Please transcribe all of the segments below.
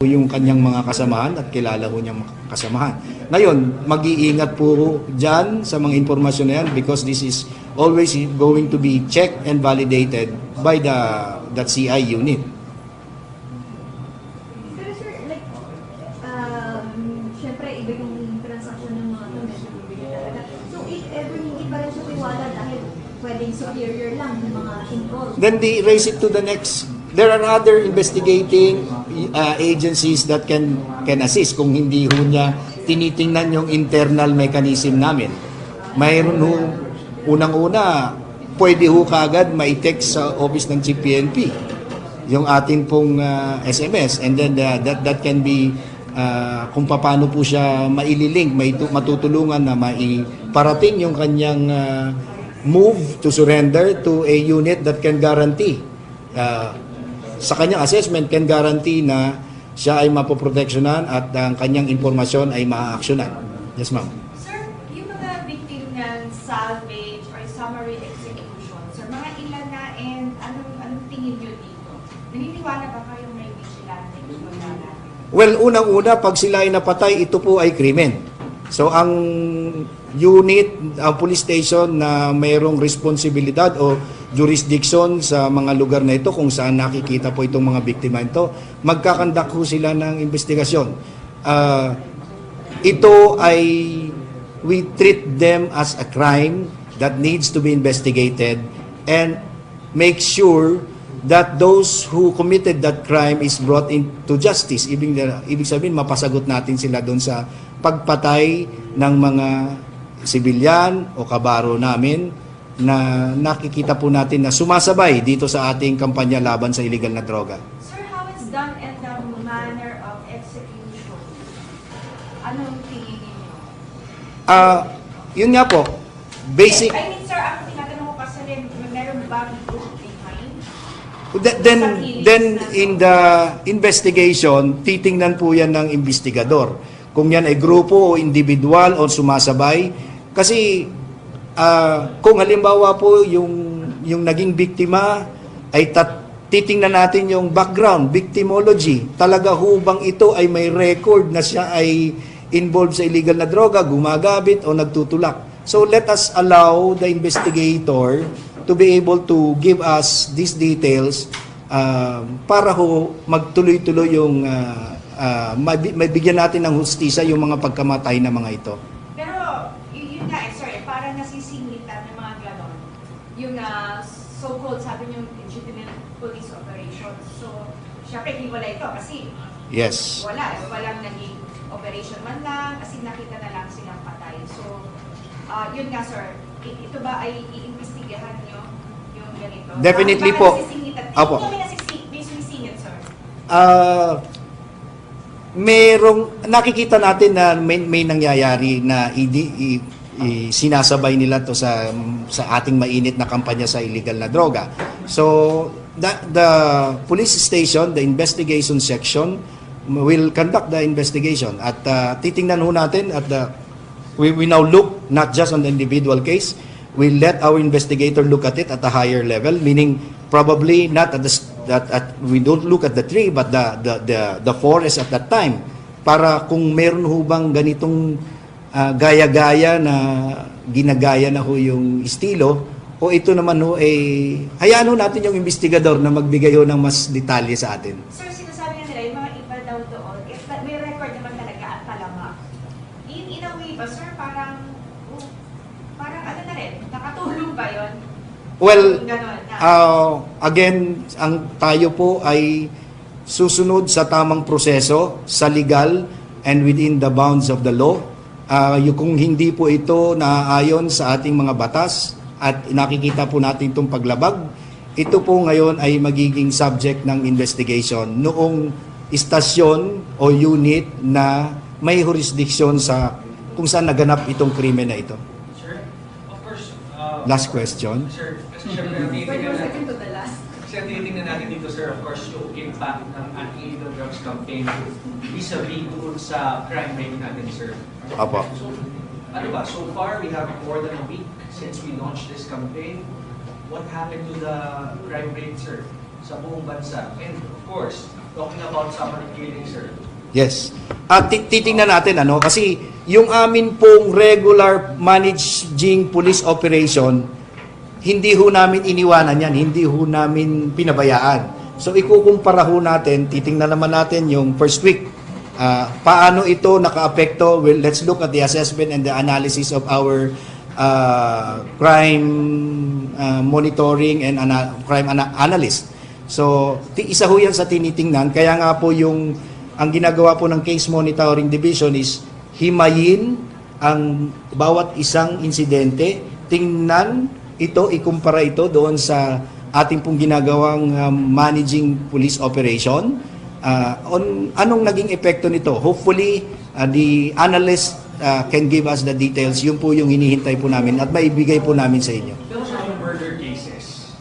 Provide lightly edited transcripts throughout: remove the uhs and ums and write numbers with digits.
yung kanyang mga kasamahan at kilala ho niyang kasamahan. Ngayon, mag-iingat po dyan sa mga informasyon na yan because this is always going to be checked and validated by the CI unit. Pero sir, like, syempre iba yung transaction ng mga ito, medyo mabigat talaga. So if ever hindi pa rin siya tiwala dahil pwedeng superior lang yung mga involved. Then they raise it to the next. There are other investigating agencies that can assist kung hindi ho niya tinitingnan yung internal mechanism namin. Mayroon ho, unang-una, pwede ho kaagad mai-text sa office ng Chief PNP yung ating pong SMS, and then that can be kung paano po siya maililink, matutulungan na maiparating yung kanyang move to surrender to a unit that can guarantee sa kanyang assessment can guarantee na siya ay mapoproteksyonan at ang kanyang impormasyon ay maa-aksyonan. Yes, ma'am. Sir, yung mga victim ng salvage or summary execution, sir, mga ilan na and anong tingin nyo dito? Naniniwala ba kayong may vigilante? Well, unang-una, pag sila ay napatay, ito po ay krimen. So, ang unit, ang police station na mayroong responsibilidad o jurisdiction sa mga lugar na ito kung saan nakikita po itong mga biktima ito, magkakandak ho sila ng investigasyon. Ito ay, we treat them as a crime that needs to be investigated and make sure that those who committed that crime is brought into justice. Ibig sabihin, mapasagot natin sila doon sa pagpatay ng mga sibilyan o kabaro namin na nakikita po natin na sumasabay dito sa ating kampanya laban sa illegal na droga. Sir, how it's done and the manner of execution? Anong tingin ninyo? Yun nga po, basic. I mean, sir, ang tinatanong ko kasi rin, meron ba group behind? Then in the investigation, titingnan po yan ng investigador. Kung yan ay grupo o individual o sumasabay. Kasi kung halimbawa po yung naging biktima ay titingnan natin yung background, victimology. Talaga hubang ito ay may record na siya ay involved sa illegal na droga, gumagabit o nagtutulak. So let us allow the investigator to be able to give us these details para ho magtuloy-tuloy yung mabigyan natin ng hustisya yung mga pagkamatay na mga ito. Pero, yun nga sir, parang nasisingitan ng mga ganon. Yung so-called, sabi niyo, legitimate police operations. So, syempre, hindi wala ito kasi Yes. walang naging operation man lang, kasi nakita na lang silang patay. So, yun nga sir, ito ba ay iimbestigahan niyo yung ganito? Definitely Bakit po. nasisingitan? Apo. Hindi may sumisingit, sir. Merong nakikita natin na may nangyayari na sinasabay nila to sa ating mainit na kampanya sa illegal na droga. So the police station, the investigation section will conduct the investigation at titingnan ho natin at we now look not just on the individual case, we let our investigator look at it at a higher level, meaning probably not at we don't look at the tree but the forest at that time, para kung meron ho bang ganitong gaya-gaya na ginagaya na ho yung estilo o ito naman ho hayaan ho natin yung investigador na magbigay ho ng mas detalye sa atin. Sir, sinasabi nga nila, yung mga iba daw doon, if may record naman talaga at talamak. In a way ba, sir, parang ano na rin, nakatulong ba yun? Well, Ganon na. again, ang tayo po ay susunod sa tamang proseso, sa legal and within the bounds of the law. Kung hindi po ito naaayon sa ating mga batas at nakikita po natin itong paglabag, ito po ngayon ay magiging subject ng investigation noong istasyon o unit na may jurisdiction sa kung saan naganap itong krimen na ito. Sir, of course, Last question. Sir, kasi syempre, Second to the last. kasi tinitingnan natin dito, sir, of course, yung impact ng anti-illegal drugs campaign vis-a-vis doon sa crime rate natin, sir. Apo. So, ano ba, so far, we have more than a week since we launched this campaign. What happened to the crime rate, sir? sa buong bansa. And of course, talking about summary killing, sir, Yes. At titingnan natin kasi yung amin pong regular managing police operation, hindi ho namin iniwanan yan, hindi ho namin pinabayaan. So ikukumpara ho natin, titingnan naman natin yung first week. Paano ito nakaapekto? Well, let's look at the assessment and the analysis of our crime monitoring and crime analyst. So isa ho yan sa tinitingnan. Kaya nga po ang ginagawa po ng Case Monitoring Division is himayin ang bawat isang insidente, tingnan ito, ikumpara ito doon sa ating pong ginagawang managing police operation. Anong naging epekto nito? Hopefully, the analyst can give us the details. Yun po yung hinihintay po namin at maibigay po namin sa inyo. Pero sa mga murder cases,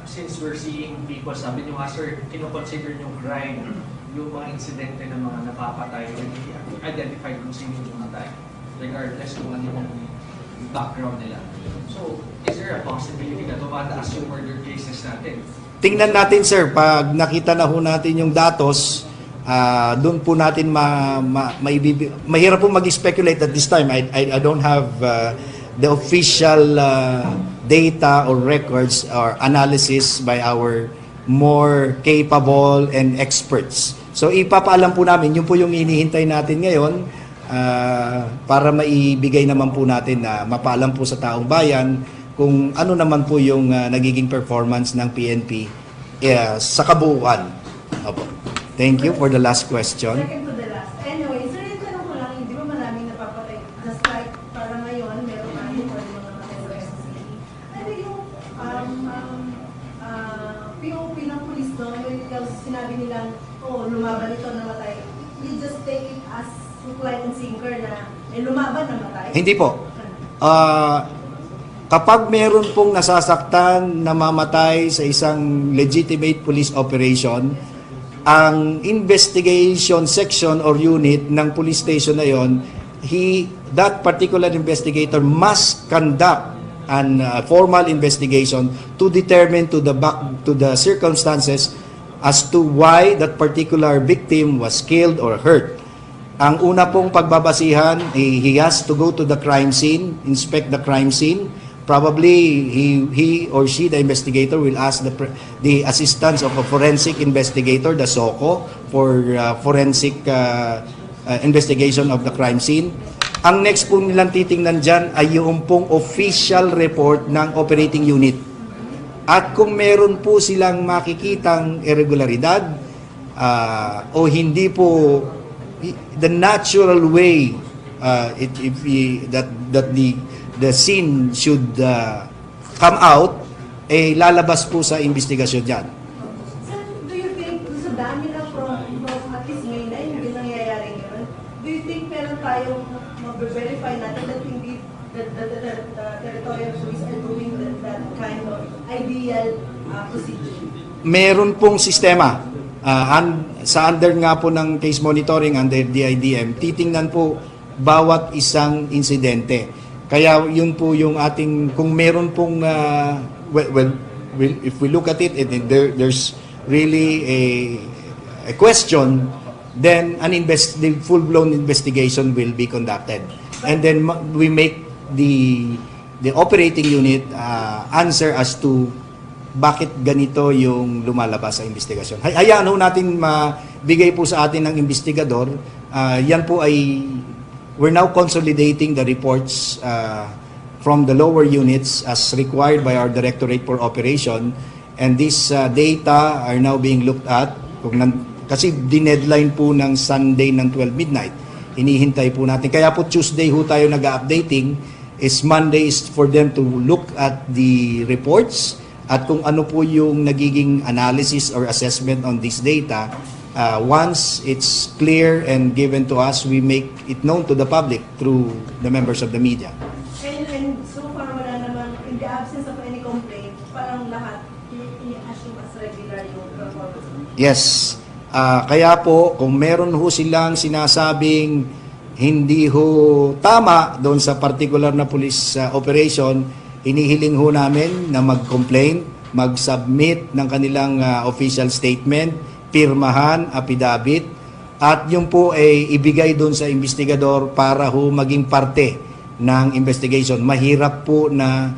since we're seeing people, sabi nyo nga sir, kinoconsider yung crime, yung mga insidente ng mga napapatay, identify kung sino yung matay, regardless kung ano yung background nila. So, is there a possibility na tumataas yung murder cases natin? Tingnan natin sir, pag nakita na ho natin yung datos, doon po natin mahirap po mag-speculate at this time. I don't have the official data or records or analysis by our more capable and experts. So ipapaalam po namin, yun po yung hinihintay natin ngayon para maibigay naman po natin na mapaalam po sa taong bayan kung ano naman po yung nagiging performance ng PNP sa kabuuan. Opo. Thank you for the last question. Second to the last. Anyway, sir, yung tanong ko lang, di ba maraming napapatay? Just like, para ngayon, meron namin for mga namatay sa SCC. Ano yung POP ng police doon, yung sinabi nilang, lumaban ito, namatay. You just take it as hook, line, and sinker na lumaban, namatay? Hindi po. Kapag meron pong nasasaktan, namamatay sa isang legitimate police operation, ang investigation section or unit ng police station na yon, that particular investigator must conduct an formal investigation to determine to the circumstances as to why that particular victim was killed or hurt. Ang una pong pagbabasihan, he has to go to the crime scene, inspect the crime scene. Probably he or she, the investigator, will ask the assistance of a forensic investigator, the SOCO, for forensic investigation of the crime scene. Ang next po nilang titingnan dyan ay yung pong official report ng operating unit. At kung meron po silang makikitang irregularidad o hindi po the natural way that the scene should come out, lalabas po sa investigasyon dyan. Sir, do you think, sa dami na from at least May 9, hindi nangyayari ngayon, do you think meron tayong mag-verify natin that hindi the territorial police are doing that kind of ideal procedure? Meron pong sistema. Sa under nga po ng case monitoring, under DIDM, titingnan po bawat isang insidente. Kaya yun po yung ating, kung meron pong, if we look at it, there's really a question, then the full-blown investigation will be conducted. And then we make the operating unit answer as to bakit ganito yung lumalabas sa investigasyon. Hayaan ho natin mabigay po sa atin ng investigador. Yan po ay we're now consolidating the reports from the lower units as required by our Directorate for Operation, and these data are now being looked at kasi dinedline po ng Sunday ng 12 midnight. Hinihintay po natin. Kaya po Tuesday ho tayo nag-updating, is Monday is for them to look at the reports at kung ano po yung nagiging analysis or assessment on this data. Once it's clear and given to us, we make it known to the public through the members of the media. And so far, wala naman, in the absence of any complaint, parang lahat, ini-assume as regular yung performance. Yes. Kaya po, kung meron ho silang sinasabing hindi ho tama doon sa particular na police operation, hinihiling ho namin na mag-complain mag-submit ng kanilang official statement, pirmahan, affidavit, at yun po ay ibigay doon sa investigador para ho maging parte ng investigation. Mahirap po na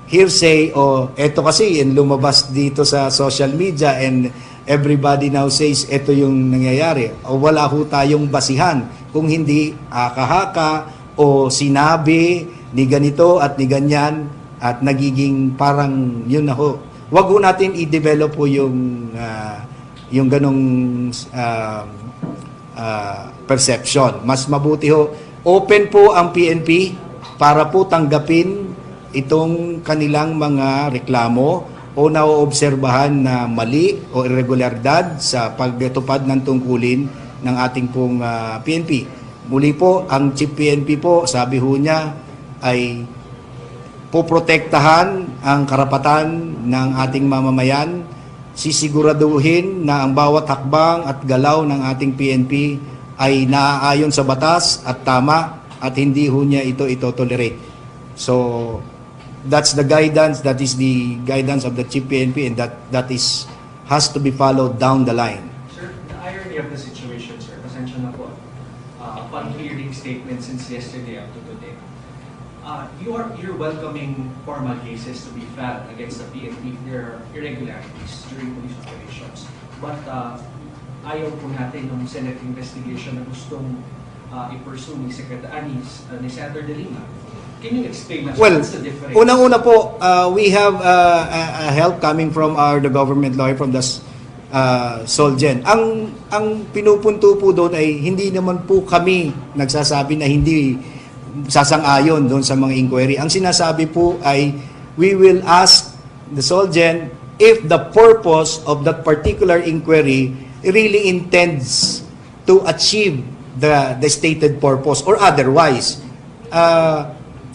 hearsay o eto kasi yung lumabas dito sa social media and everybody now says eto yung nangyayari. O wala ho tayong basihan kung hindi haka-haka o sinabi ni ganito at ni ganyan at nagiging parang yun na ho. Wag ho natin i-develop po yung ganong perception. Mas mabuti ho, open po ang PNP para po tanggapin itong kanilang mga reklamo o naoobserbahan na mali o irregularidad sa pagtupad ng tungkulin ng ating pong PNP. Muli po, ang Chief PNP po, sabi ho niya, ay poprotektahan ang karapatan ng ating mamamayan, sisiguraduhin na ang bawat hakbang at galaw ng ating PNP ay naaayon sa batas at tama at hindi ho niya ito tolerate. So, that's the guidance, that is the guidance of the Chief PNP, and that has to be followed down the line. Sir, the irony of the situation, sir, pasensya na po. Upon hearing statements since yesterday up to today, you're welcoming formal cases to be filed against the PNP if there are irregularities during police operations. But ayaw po natin ng Senate investigation na gustong i-pursue ni ni Senator De Lima. Can you explain us what's the difference? Unang-una po, we have a help coming from the government lawyer from the Solgen. Ang pinupunto po doon ay hindi naman po kami nagsasabi na hindi sasang-ayon doon sa mga inquiry. Ang sinasabi po ay we will ask the Solgen if the purpose of that particular inquiry really intends to achieve the stated purpose or otherwise.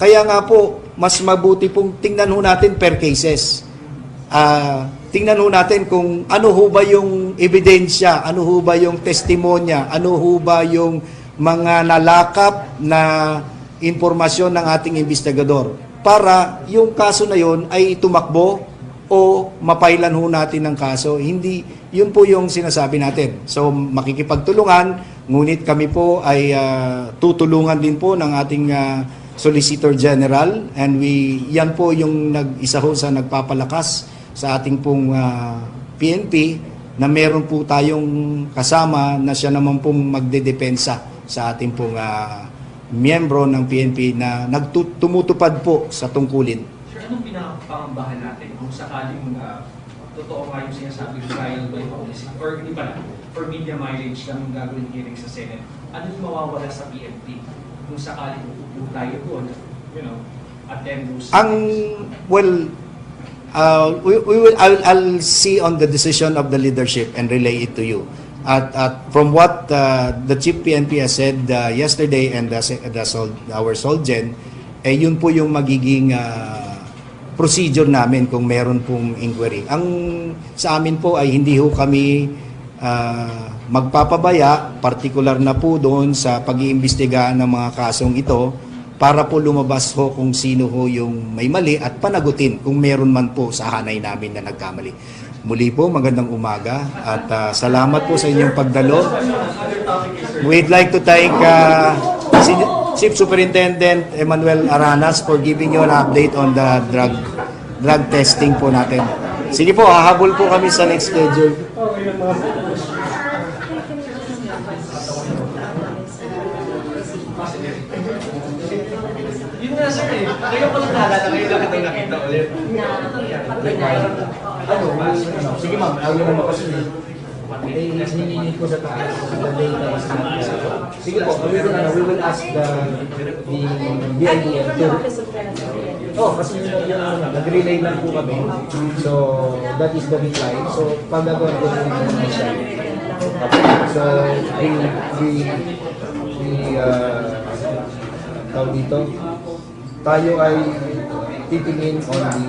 Kaya nga po, mas mabuti pong tingnan ho natin per cases. Tingnan ho natin kung ano ho ba yung ebidensya, ano ho ba yung testimonya, ano ho ba yung mga nalakap na impormasyon ng ating investigador para yung kaso na yon ay tumakbo o mapailan ho natin ng kaso. Hindi, yun po yung sinasabi natin. So makikipagtulungan, ngunit kami po ay tutulungan din po ng ating Solicitor General, and yan po yung isa ho sa nagpapalakas sa ating pong PNP na meron po tayong kasama na siya naman pong magdedepensa sa ating pong miyembro ng PNP na tumutupad po sa tungkulin. Sir, anong pinakapangambahan natin kung sakaling totoo nga yung sinasabi trial by policy or hindi pala, for media mileage lang yung gagawin hearing sa Senate, ano yung mawawala sa PNP kung sakaling uupo tayo doon, attend those I'll see on the decision of the leadership and relay it to you. From what the Chief PNP has said yesterday and our Solgen, yun po yung magiging procedure namin kung meron pong inquiry. Ang sa amin po ay hindi ho kami magpapabaya, particular na po doon sa pag-iimbestiga ng mga kasong ito para po lumabas ho kung sino ho yung may mali at panagutin kung meron man po sa hanay namin na nagkamali. Muli po, magandang umaga at salamat po sa inyong pagdalo. We'd like to thank Chief Superintendent Emmanuel Aranas for giving you an update on the drug testing po natin. Sige po, hahabol po kami sa next schedule. Yun nga sir eh. Ngayon ko lang naalala, ngayon lang kita nakita ulit. Sige ma'am, ayaw naman kasi hinihingi ko sa taas the data is not. Sige po, we will ask the BIDM to kasi nag-relay lang po kami. So, that is the reply. So, pagagawa ko yung siya. So, tawag dito, tayo ay titingin on the